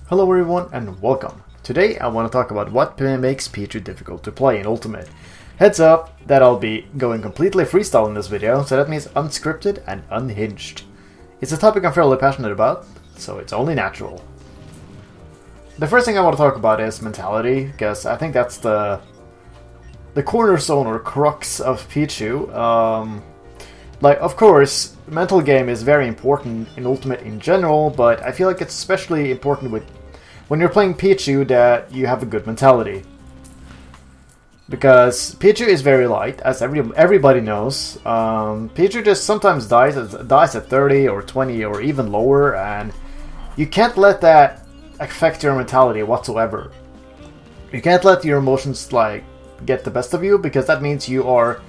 Hello everyone and welcome. Today I want to talk about what makes Pichu difficult to play in Ultimate. Heads up that I'll be going completely freestyle in this video, so that means unscripted and unhinged. It's a topic I'm fairly passionate about, so it's only natural. The first thing I want to talk about is mentality, because I think that's the cornerstone or crux of Pichu. Of course, mental game is very important in Ultimate in general, but I feel like it's especially important when you're playing Pichu that you have a good mentality. Because Pichu is very light, as everybody knows. Pichu just sometimes dies at 30 or 20 or even lower, and you can't let that affect your mentality whatsoever. You can't let your emotions get the best of you, because that means you are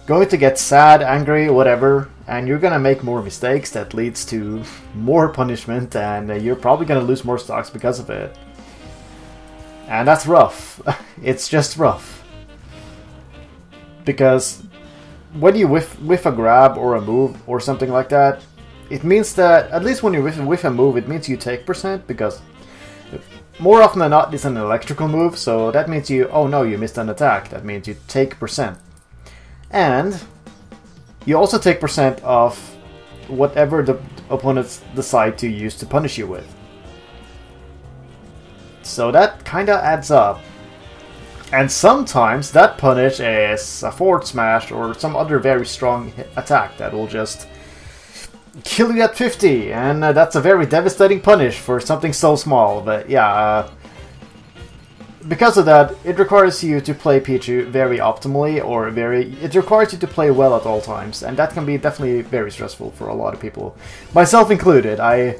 going to get sad, angry, whatever, and you're gonna make more mistakes that leads to more punishment, and you're probably gonna lose more stocks because of it. And that's rough. It's just rough. Because when you whiff a grab or a move or something like that, it means that, at least when you whiff a move, it means you take percent, because more often than not it's an electrical move, so that means oh no, you missed an attack. That means you take percent. And you also take percent of whatever the opponents decide to use to punish you with. So that kinda adds up. And sometimes that punish is a forward smash or some other very strong attack that will just kill you at 50. And that's a very devastating punish for something so small. But yeah, because of that, it requires you to play Pichu very optimally, it requires you to play well at all times, and that can be definitely very stressful for a lot of people, myself included. I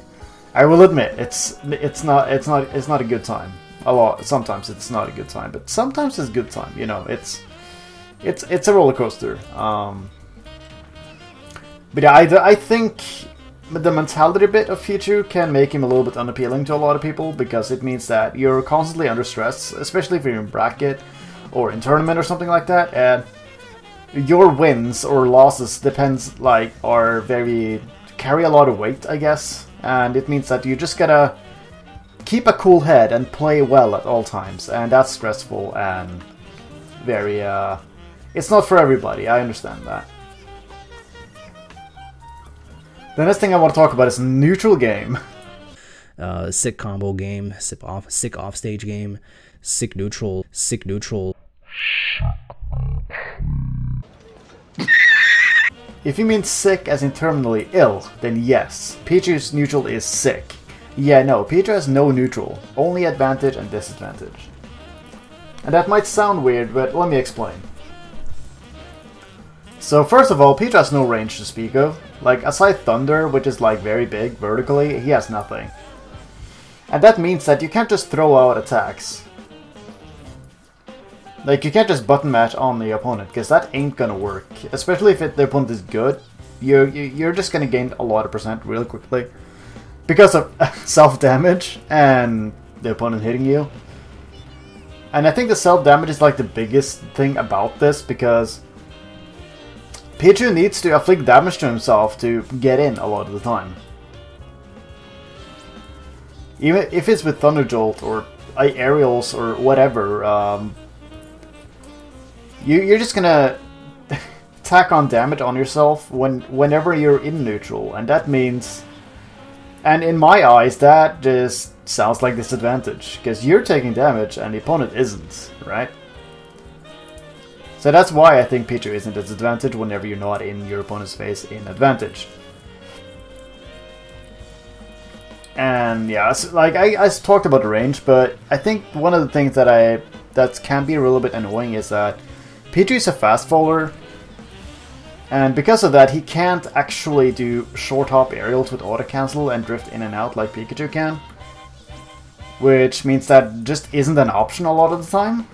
will admit it's not a good time. Sometimes it's not a good time, but sometimes it's a good time. You know, it's a roller coaster. But yeah, I think the mentality bit of Pichu can make him a little bit unappealing to a lot of people, because it means that you're constantly under stress, especially if you're in bracket or in tournament or something like that, and your wins or losses carry a lot of weight, I guess, and it means that you just gotta keep a cool head and play well at all times, and that's stressful and very, it's not for everybody, I understand that. The next thing I want to talk about is neutral game. Sick combo game, sick offstage game, sick neutral. If you mean sick as in terminally ill, then yes, Pichu's neutral is sick. Yeah, no, Pichu has no neutral, only advantage and disadvantage. And that might sound weird, but let me explain. So first of all, Pichu has no range to speak of. Aside Thunder, which is very big vertically, he has nothing. And that means that you can't just throw out attacks. You can't just button mash on the opponent, because that ain't gonna work. Especially if the opponent is good, you're just gonna gain a lot of percent really quickly. Because of self-damage and the opponent hitting you. And I think the self-damage is the biggest thing about this, because Pichu needs to afflict damage to himself to get in a lot of the time. Even if it's with Thunder Jolt or aerials or whatever, you're just gonna tack on damage on yourself whenever you're in neutral, and that means, and in my eyes, that just sounds like disadvantage, because you're taking damage and the opponent isn't, right? So that's why I think Pichu isn't a disadvantage whenever you're not in your opponent's face in advantage. And yeah, I talked about the range, but I think one of the things that can be a little bit annoying is that Pichu is a fast faller, and because of that he can't actually do short hop aerials with auto cancel and drift in and out like Pikachu can, which means that just isn't an option a lot of the time.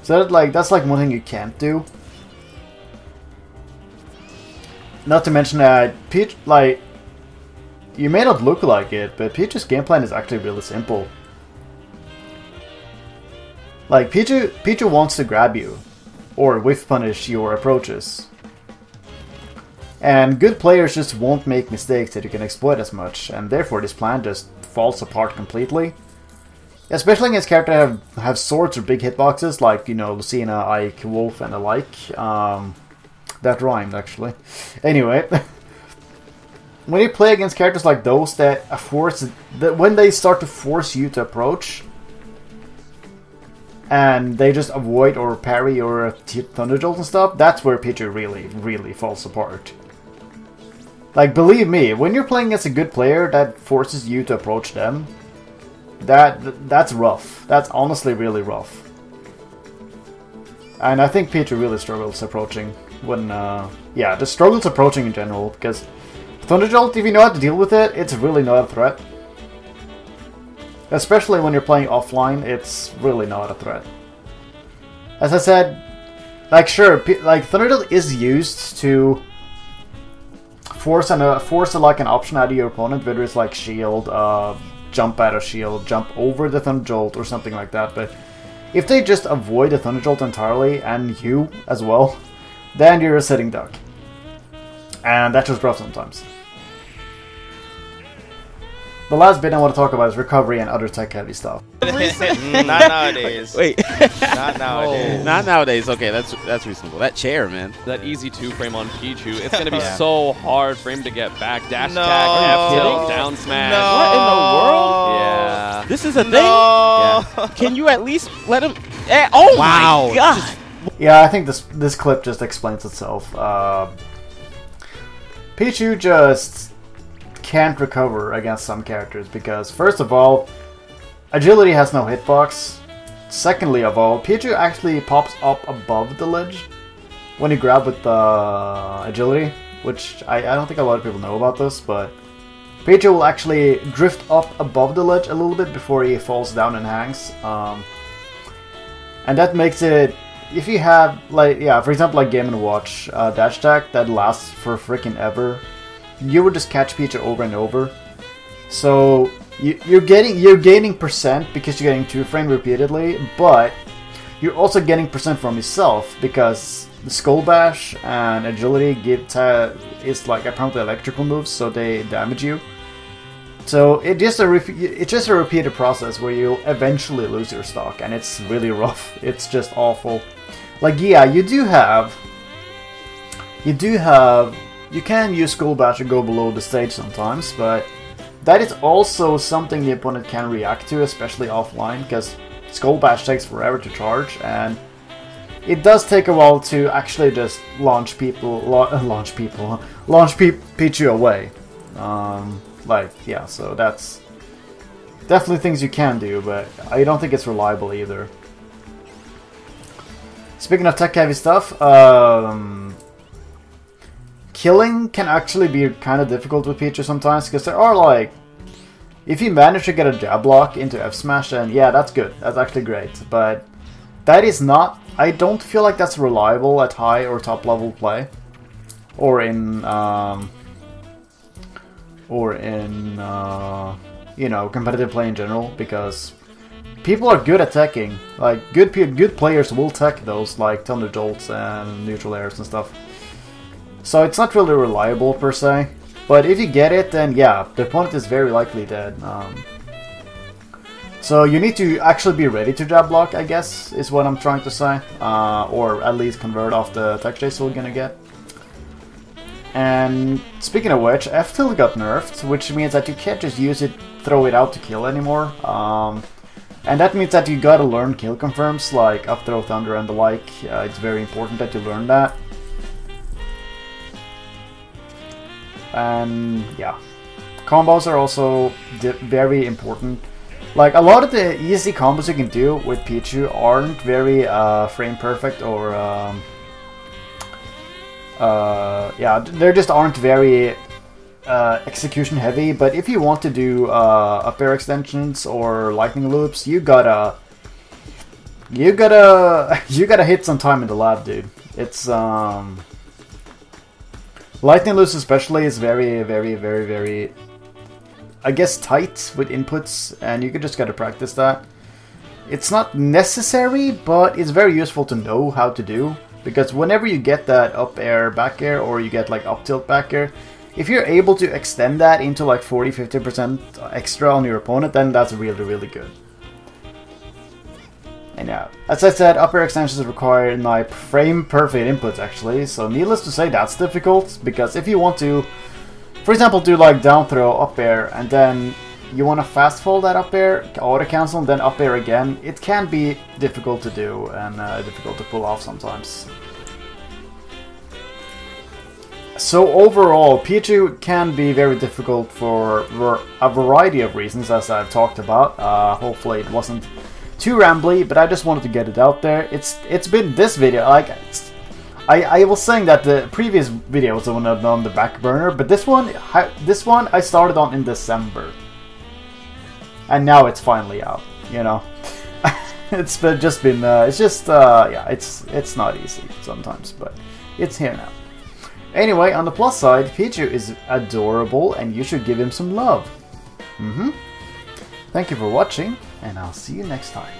So that's one thing you can't do. Not to mention that you may not look like it, but Pichu's game plan is actually really simple. Pichu wants to grab you, or whiff punish your approaches. And good players just won't make mistakes that you can exploit as much, and therefore this plan just falls apart completely. Especially against characters that have swords or big hitboxes, like, you know, Lucina, Ike, Wolf, and the like. That rhymed, actually. Anyway, when you play against characters like those that when they start to force you to approach, and they just avoid or parry or Thunder Jolt and stuff, that's where Pichu really, really falls apart. Like, believe me, when you're playing against a good player that forces you to approach them, that's rough. That's honestly really rough. And I think Pichu really struggles approaching when, yeah, just struggles approaching in general, because Thunder Jolt, if you know how to deal with it, it's really not a threat. Especially when you're playing offline, it's really not a threat. As I said, like, sure, like, Thunder Jolt is used to force like an option out of your opponent, whether it's like shield, jump out of shield, jump over the Thunder Jolt, or something like that. But if they just avoid the Thunder Jolt entirely, and you as well, then you're a sitting duck. And that's just rough sometimes. The last bit I want to talk about is recovery and other tech-heavy stuff. Not nowadays. Wait. Not nowadays. Not nowadays. Okay, that's reasonable. That chair, man. That easy 2-frame on Pichu. It's going to be so hard for him to get back. Dash attack, F tilt, down smash. No. What in the world? Yeah. This is a thing? No. Yeah. Can you at least let him... oh Wow. my god! Yeah, I think this clip just explains itself. Pichu just can't recover against some characters because, first of all, agility has no hitbox. Secondly of all, Pichu actually pops up above the ledge when you grab with the agility, which I don't think a lot of people know about this, but Pichu will actually drift up above the ledge a little bit before he falls down and hangs. And that makes it, if you have, like, yeah, for example, like Game & Watch dash attack that lasts for freaking ever, you would just catch Pichu over and over. So you're gaining percent because you're getting 2-frame repeatedly, but you're also getting percent from yourself because the Skull Bash and agility is like apparently electrical moves, so they damage you. So it's just a repeated process where you'll eventually lose your stock, and it's really rough. It's just awful. Like, yeah, you can use Skull Bash to go below the stage sometimes, but that is also something the opponent can react to, especially offline, because Skull Bash takes forever to charge, and it does take a while to actually just launch Pichu away. Like, yeah, so that's definitely things you can do, but I don't think it's reliable either. Speaking of tech-heavy stuff, killing can actually be kind of difficult with Pichu sometimes, because there are, like, if you manage to get a jab block into F smash, then yeah, that's good. That's actually great. But that is not, I don't feel like that's reliable at high or top level play, or in you know, competitive play in general, because people are good at teching. Like, good players will tech those, like Thunder Jolts and neutral airs and stuff. So it's not really reliable per se, but if you get it, then yeah, the opponent is very likely dead. So you need to actually be ready to jab block, I guess, is what I'm trying to say, or at least convert off the tech chase you're gonna get. And speaking of which, F tilt got nerfed, which means that you can't just use it, throw it out to kill anymore. And that means that you gotta learn kill confirms like up throw thunder and the like. It's very important that you learn that. And yeah, combos are also very important. Like, a lot of the easy combos you can do with Pichu aren't very frame perfect, or yeah, they just aren't very execution heavy. But if you want to do up air extensions or lightning loops, you gotta hit some time in the lab, dude. It's lightning loops especially is very, I guess, tight with inputs, and you just gotta practice that. It's not necessary, but it's very useful to know how to do. Because whenever you get that up air, back air, or you get like up tilt, back air, if you're able to extend that into like 40-50% extra on your opponent, then that's really, really good. And yeah, as I said, up air extensions require like frame perfect inputs actually, so needless to say that's difficult, because if you want to, for example, do like down throw, up air, and then you want to fast fall that up air, auto cancel, and then up air again, it can be difficult to do and difficult to pull off sometimes. So overall, Pichu can be very difficult for a variety of reasons, as I've talked about. Hopefully it wasn't too rambly, but I just wanted to get it out there. It's been this video, like, I was saying that the previous video was the one I've done on the back burner, but this one I started on in December. And now it's finally out, you know. It's not easy sometimes, but it's here now. Anyway, on the plus side, Pichu is adorable and you should give him some love. Thank you for watching, and I'll see you next time.